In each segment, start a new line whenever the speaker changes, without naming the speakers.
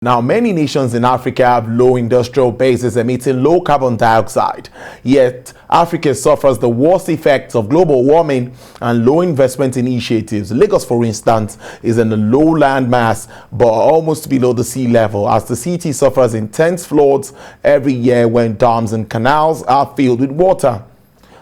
Now, many nations in Africa have low industrial bases emitting low carbon dioxide. Yet, Africa suffers the worst effects of global warming and low investment initiatives. Lagos, for instance, is in a low land mass but almost below the sea level, as the city suffers intense floods every year when dams and canals are filled with water.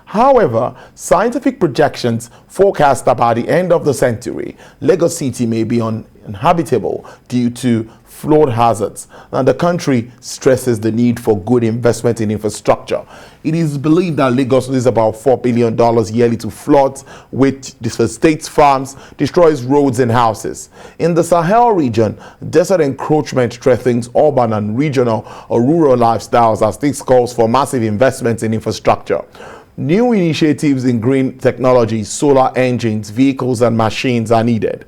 However, scientific projections forecast that by the end of the century, Lagos City may be uninhabitable due to flood hazards, and the country stresses the need for good investment in infrastructure. It is believed that Lagos loses about $4 billion yearly to floods, which devastates farms, destroys roads and houses. In the Sahel region, desert encroachment threatens urban and regional or rural lifestyles as this calls for massive investments in infrastructure. New initiatives in green technology, solar engines, vehicles and machines are needed.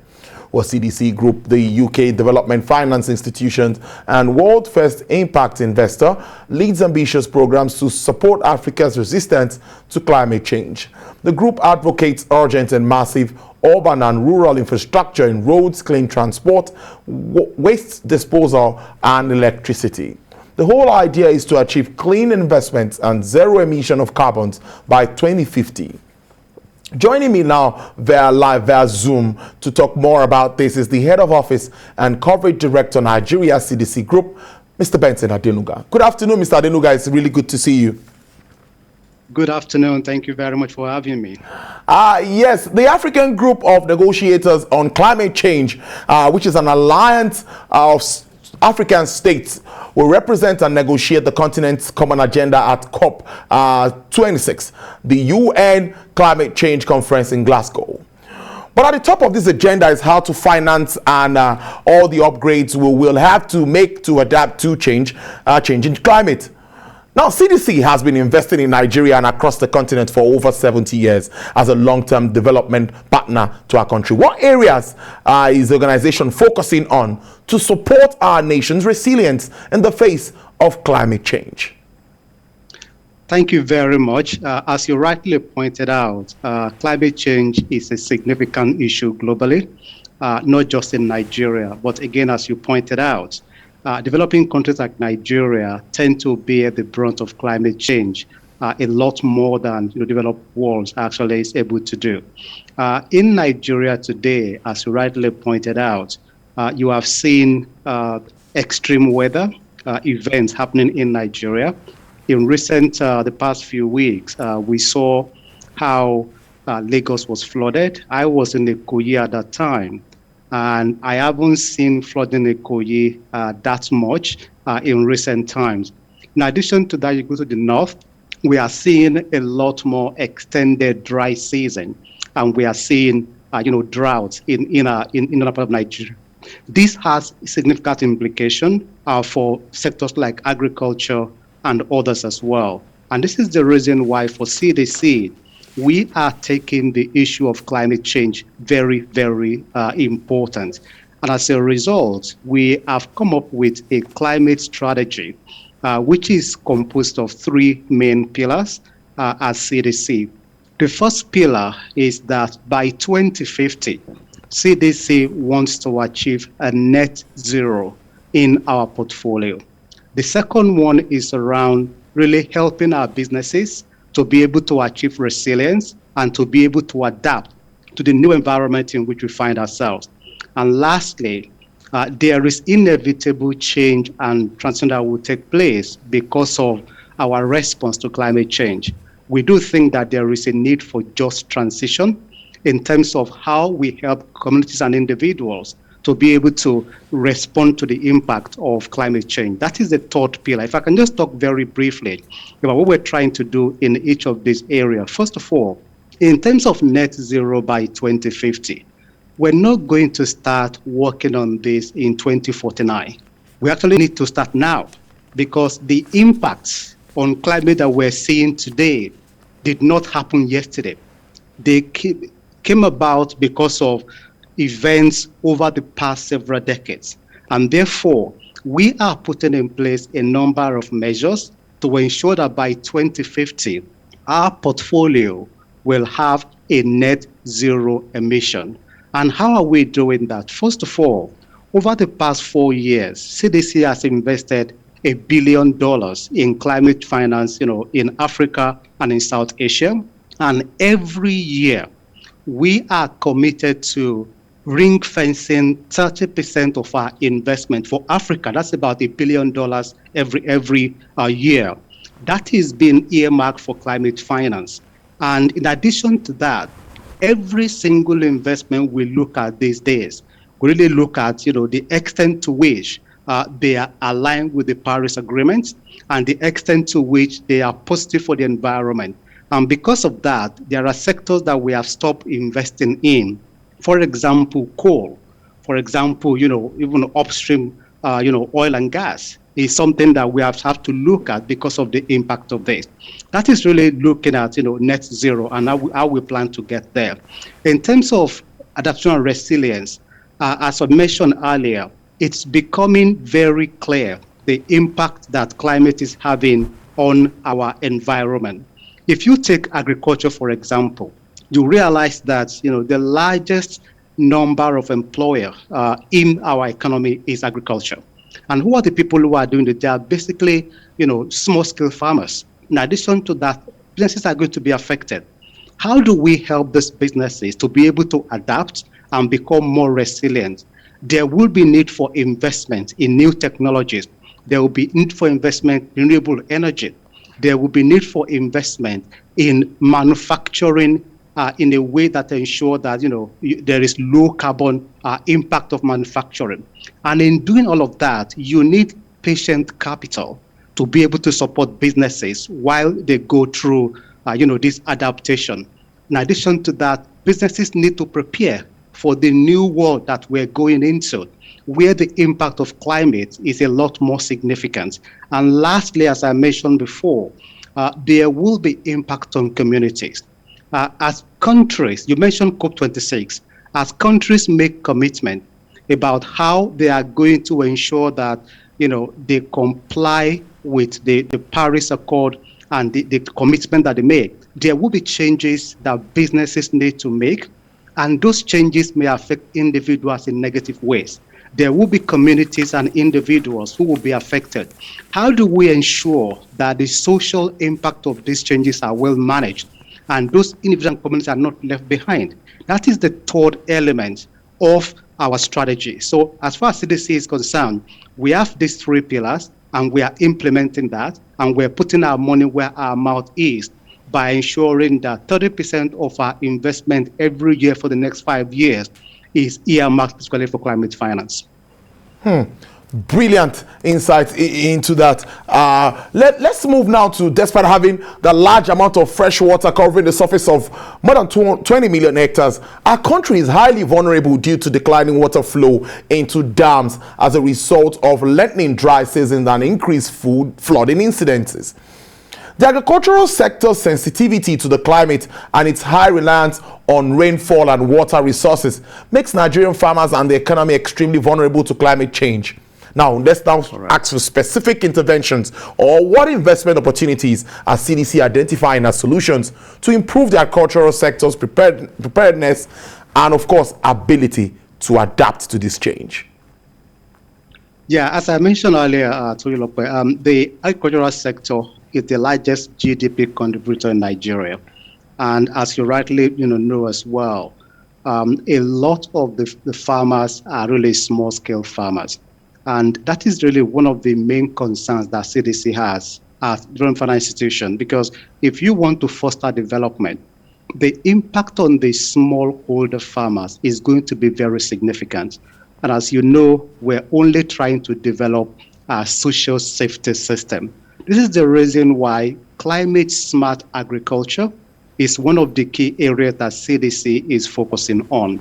Well, CDC Group, the UK Development Finance Institution and World First Impact Investor, leads ambitious programs to support Africa's resistance to climate change. The group advocates urgent and massive urban and rural infrastructure in roads, clean transport, waste disposal and electricity. The whole idea is to achieve clean investments and zero emission of carbons by 2050. Joining me now via Zoom to talk more about this is the Head of Office and Coverage Director, Nigeria CDC Group, Mr. Benson Adenuga. Good afternoon, Mr. Adenuga. It's really good to see you.
Good afternoon. Thank you very much for having me.
Yes, the African Group of Negotiators on Climate Change, which is an alliance of African states, will represent and negotiate the continent's common agenda at COP26, the UN Climate Change Conference in Glasgow. But at the top of this agenda is how to finance and all the upgrades we will have to make to adapt to changing climate. Now, CDC has been investing in Nigeria and across the continent for over 70 years as a long-term development partner to our country. What areas is the organization focusing on to support our nation's resilience in the face of climate change?
Thank you very much. As you rightly pointed out, climate change is a significant issue globally, not just in Nigeria, but again, as you pointed out, developing countries like Nigeria tend to bear the brunt of climate change a lot more than developed worlds actually is able to do. In Nigeria today, as you rightly pointed out, you have seen extreme weather events happening in Nigeria. In the past few weeks, we saw how Lagos was flooded. I was in Ikoyi at that time, and I haven't seen flooding in Ikoyi that much in recent times. In addition to that, you go to the north, we are seeing a lot more extended dry season, and we are seeing droughts in another part of Nigeria. This has significant implication for sectors like agriculture and others as well. And this is the reason why for CDC, we are taking the issue of climate change very, very important. And as a result, we have come up with a climate strategy, which is composed of three main pillars at CDC. The first pillar is that by 2050, CDC wants to achieve a net zero in our portfolio. The second one is around really helping our businesses to be able to achieve resilience and to be able to adapt to the new environment in which we find ourselves. And lastly, there is inevitable change and transition that will take place because of our response to climate change. We do think that there is a need for just transition in terms of how we help communities and individuals to be able to respond to the impact of climate change. That is the third pillar. If I can just talk very briefly about what we're trying to do in each of these areas. First of all, in terms of net zero by 2050, we're not going to start working on this in 2049. We actually need to start now, because the impacts on climate that we're seeing today did not happen yesterday. They came about because of events over the past several decades. And therefore, we are putting in place a number of measures to ensure that by 2050, our portfolio will have a net zero emission. And how are we doing that? First of all, Over the past 4 years, CDC has invested $1 billion in climate finance, in Africa and in South Asia. And every year, we are committed to ring fencing 30% of our investment for Africa. That's about $1 billion every year. That is being earmarked for climate finance. And in addition to that, every single investment we look at these days, we really look at the extent to which they are aligned with the Paris Agreement and the extent to which they are positive for the environment. And because of that, there are sectors that we have stopped investing in. For example, coal. For example, even upstream, oil and gas is something that we have to look at because of the impact of this. That is really looking at, net zero and how we plan to get there. In terms of adaptation and resilience, as I mentioned earlier, it's becoming very clear the impact that climate is having on our environment. If you take agriculture, for example, you realize that the largest number of employers in our economy is agriculture. And who are the people who are doing it? They are basically, small-scale farmers. In addition to that, businesses are going to be affected. How do we help these businesses to be able to adapt and become more resilient? There will be need for investment in new technologies. There will be need for investment in renewable energy. There will be need for investment in manufacturing in a way that ensure that there is low carbon impact of manufacturing. And in doing all of that, you need patient capital to be able to support businesses while they go through this adaptation. In addition to that, businesses need to prepare for the new world that we're going into, where the impact of climate is a lot more significant. And lastly, as I mentioned before, there will be impact on communities. As countries, you mentioned COP26, as countries make commitment about how they are going to ensure that they comply with the Paris Accord and the commitment that they make, there will be changes that businesses need to make, and those changes may affect individuals in negative ways. There will be communities and individuals who will be affected. How do we ensure that the social impact of these changes are well managed and those individual communities are not left behind? That is the third element of our strategy. So as far as CDC is concerned, we have these 3 pillars and we are implementing that, and we're putting our money where our mouth is by ensuring that 30% of our investment every year for the next 5 years is earmarked specifically for climate finance.
Brilliant insight into that. Let's move now to, despite having the large amount of fresh water covering the surface of more than 20 million hectares, our country is highly vulnerable due to declining water flow into dams as a result of lengthening dry seasons and increased flooding incidences. The agricultural sector's sensitivity to the climate and its high reliance on rainfall and water resources makes Nigerian farmers and the economy extremely vulnerable to climate change. Now, let's ask for specific interventions or what investment opportunities are CDC identifying as solutions to improve the agricultural sector's preparedness and, of course, ability to adapt to this change.
Yeah, as I mentioned earlier, the agricultural sector is the largest GDP contributor in Nigeria. And as you rightly know as well, a lot of the farmers are really small-scale farmers. And that is really one of the main concerns that CDC has as a financial institution, because if you want to foster development, the impact on the smallholder farmers is going to be very significant. And as you know, we're only trying to develop a social safety system. This is the reason why climate-smart agriculture is one of the key areas that CDC is focusing on.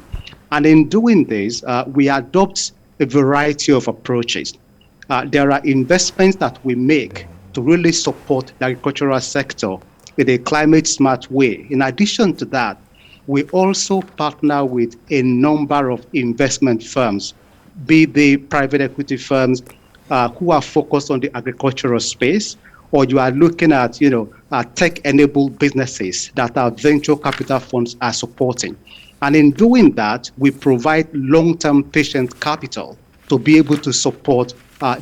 And in doing this, we adopt a variety of approaches. There are investments that we make to really support the agricultural sector in a climate-smart way. In addition to that, we also partner with a number of investment firms, be they private equity firms who are focused on the agricultural space, or you are looking at tech-enabled businesses that our venture capital funds are supporting. And in doing that, we provide long-term patient capital to be able to support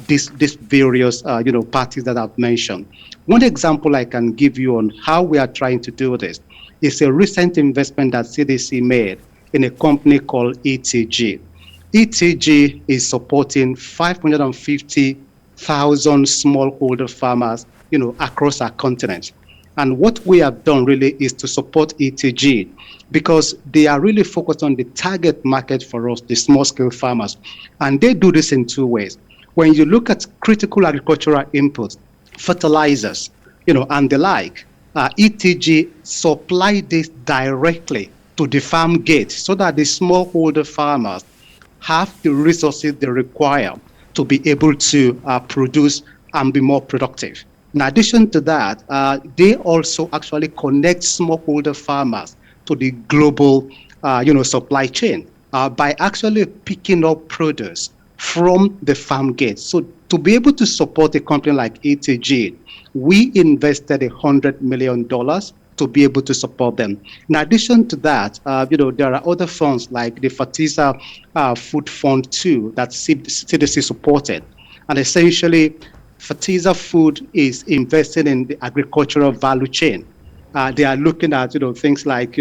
these various parties that I've mentioned. One example I can give you on how we are trying to do this is a recent investment that CDC made in a company called ETG. ETG is supporting 550,000 smallholder farmers, across our continent. And what we have done really is to support ETG because they are really focused on the target market for us, the small-scale farmers. And they do this in two ways. When you look at critical agricultural inputs, fertilizers, and the like, ETG supply this directly to the farm gate so that the smallholder farmers have the resources they require to be able to produce and be more productive. In addition to that, they also actually connect smallholder farmers to the global, supply chain by actually picking up produce from the farm gate. So to be able to support a company like ETG, we invested $100 million to be able to support them. In addition to that, there are other funds like the Fertilizer Food Fund 2 that CDC supported. And essentially, Fertilizer Food is invested in the agricultural value chain. They are looking at, things like,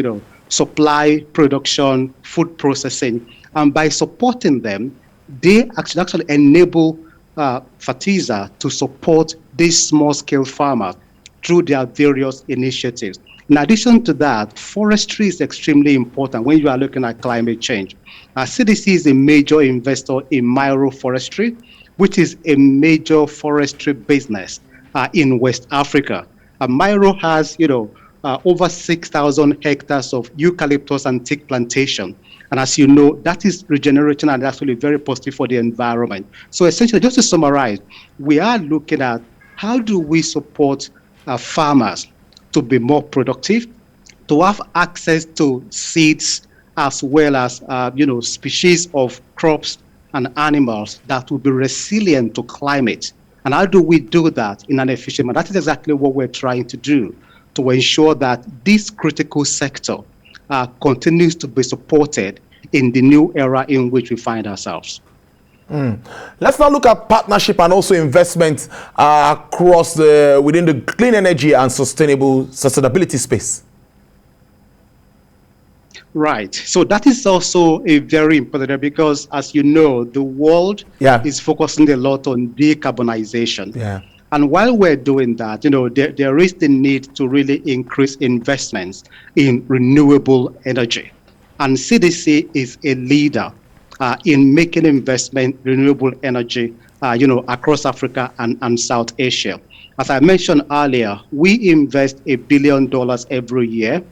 supply, production, food processing. And by supporting them, they actually enable Fertilizer to support these small-scale farmers through their various initiatives. In addition to that, forestry is extremely important when you are looking at climate change. CDC is a major investor in Myro Forestry, which is a major forestry business in West Africa. Myro has, over 6,000 hectares of eucalyptus and teak plantation. And as you know, that is regenerating and actually very positive for the environment. So essentially, just to summarize, we are looking at how do we support farmers to be more productive, to have access to seeds as well as species of crops and animals that will be resilient to climate. And how do we do that in an efficient manner? That is exactly what we're trying to do to ensure that this critical sector continues to be supported in the new era in which we find ourselves.
Let's now look at partnership and also investment across within the clean energy and sustainability space.
Right. So that is also a very important area because, as you know, the world is focusing a lot on decarbonization.
Yeah.
And while we're doing that, there is the need to really increase investments in renewable energy. And CDC is a leader in making investment in renewable energy, across Africa and South Asia. As I mentioned earlier, we invest $1 billion every year,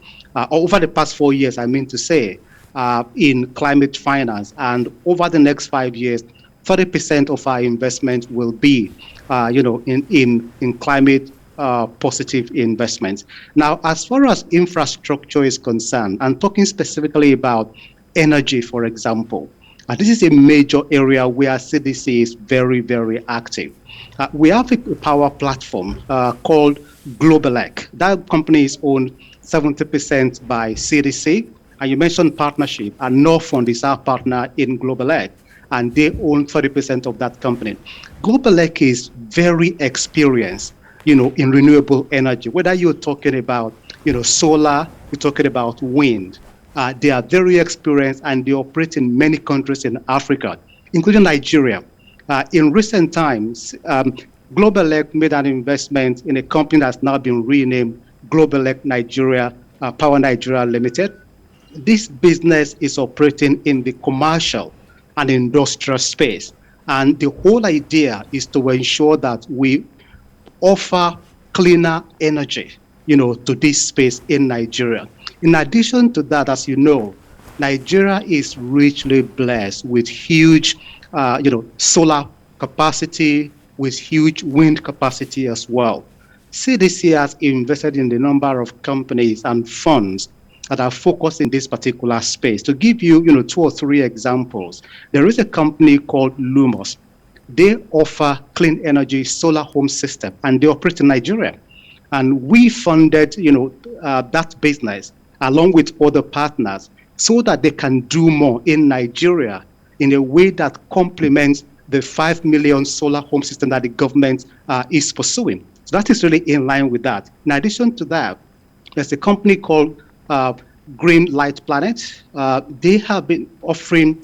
over the past 4 years, I mean to say, in climate finance. And over the next 5 years, 30% of our investment will be, in climate positive investments. Now, as far as infrastructure is concerned, I'm talking specifically about energy, for example. This is a major area where CDC is very, very active. We have a power platform called Globelec. That company is owned 70% by CDC. And you mentioned partnership, and Norfund is our partner in Globelec, and they own 30% of that company. Globelec is very experienced, in renewable energy. Whether you're talking about, solar, you're talking about wind. They are very experienced and they operate in many countries in Africa, including Nigeria. In recent times, Globelec made an investment in a company that's now been renamed Globelec Nigeria, Power Nigeria Limited. This business is operating in the commercial and industrial space. And the whole idea is to ensure that we offer cleaner energy, to this space in Nigeria. In addition to that, as you know, Nigeria is richly blessed with huge, solar capacity, with huge wind capacity as well. CDC has invested in a number of companies and funds that are focused in this particular space. To give you, 2 or 3 examples, there is a company called Lumos. They offer clean energy solar home system, and they operate in Nigeria. And we funded, that business along with other partners so that they can do more in Nigeria in a way that complements the 5 million solar home system that the government is pursuing. So that is really in line with that. In addition to that, there's a company called Green Light Planet. They have been offering,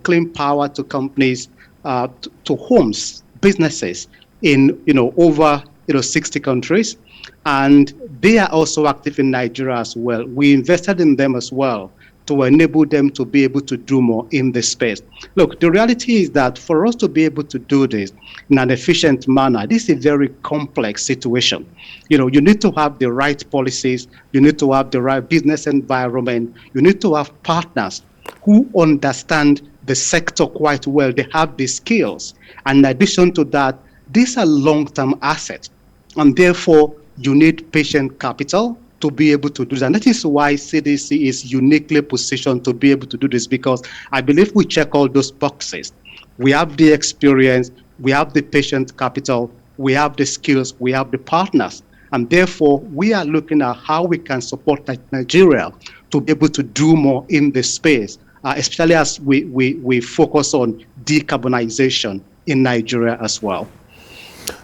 clean power to companies, to homes, businesses in, over, 60 countries. And they are also active in Nigeria as well. We invested in them as well to enable them to be able to do more in this space. Look, the reality is that for us to be able to do this in an efficient manner, this is a very complex situation. You need to have the right policies, you need to have the right business environment, you need to have partners who understand the sector quite well. They have the skills. And in addition to that, these are long-term assets. And therefore, you need patient capital to be able to do that. And that is why CDC is uniquely positioned to be able to do this, because I believe we check all those boxes. We have the experience, we have the patient capital, we have the skills, we have the partners. And therefore, we are looking at how we can support Nigeria to be able to do more in this space, especially as we focus on decarbonization in Nigeria as well.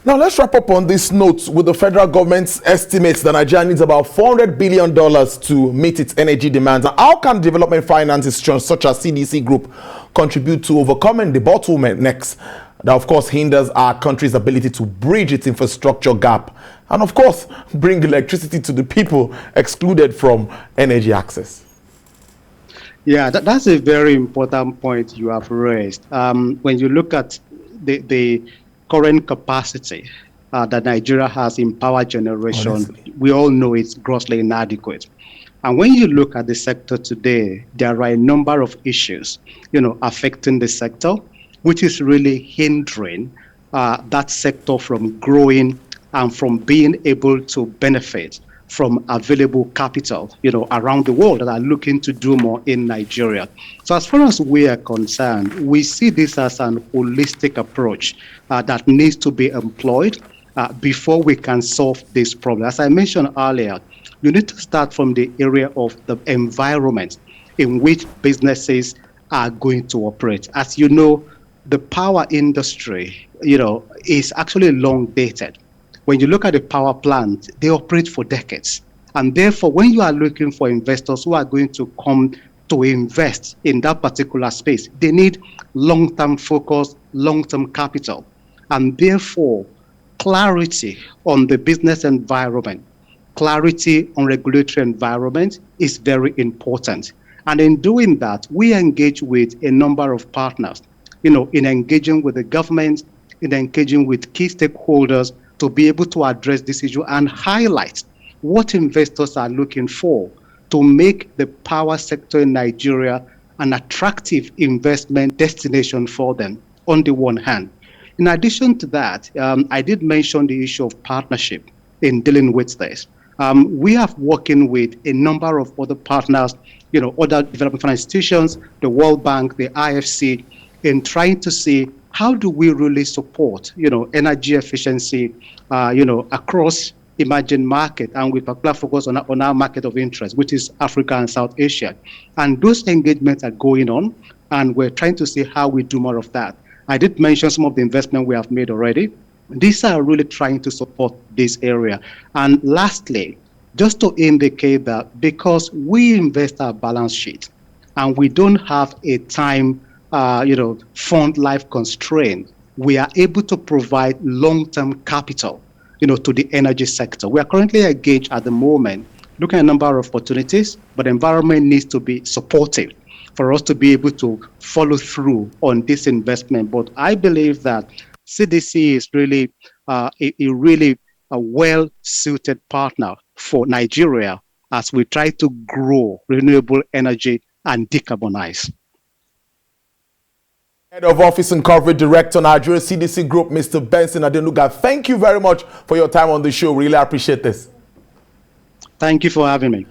Now, let's wrap up on this note with the federal government's estimates that Nigeria needs about $400 billion to meet its energy demands. How can development finance institutions such as CDC Group contribute to overcoming the bottlenecks that, of course, hinders our country's ability to bridge its infrastructure gap and, of course, bring electricity to the people excluded from energy access?
Yeah, that's a very important point you have raised. When you look at the current capacity that Nigeria has in power generation, honestly, we all know it's grossly inadequate. And when you look at the sector today, there are a number of issues, affecting the sector, which is really hindering that sector from growing and from being able to benefit from available capital, around the world that are looking to do more in Nigeria. So as far as we are concerned, we see this as an holistic approach that needs to be employed before we can solve this problem. As I mentioned earlier, you need to start from the area of the environment in which businesses are going to operate. As you know, the power industry, is actually long dated. When you look at the power plant, they operate for decades. And therefore, when you are looking for investors who are going to come to invest in that particular space, they need long-term focus, long-term capital. And therefore, clarity on the business environment, clarity on regulatory environment is very important. And in doing that, we engage with a number of partners, in engaging with the government, in engaging with key stakeholders, to be able to address this issue and highlight what investors are looking for to make the power sector in Nigeria an attractive investment destination for them, on the one hand. In addition to that, I did mention the issue of partnership in dealing with this. We are working with a number of other partners, other development finance institutions, the World Bank, the IFC, in trying to see how do we really support, energy efficiency, across emerging market, and with particular focus on our market of interest, which is Africa and South Asia. And those engagements are going on, and we're trying to see how we do more of that. I did mention some of the investment we have made already. These are really trying to support this area. And lastly, just to indicate that because we invest our balance sheet and we don't have a time fund life constraint, we are able to provide long-term capital, to the energy sector. We are currently engaged at the moment, looking at a number of opportunities, but the environment needs to be supportive for us to be able to follow through on this investment. But I believe that CDC is really a well-suited partner for Nigeria as we try to grow renewable energy and decarbonize.
Head of Office and Coverage Director, Nigeria CDC Group, Mr. Benson Adenuga, thank you very much for your time on the show. Really appreciate this.
Thank you for having me.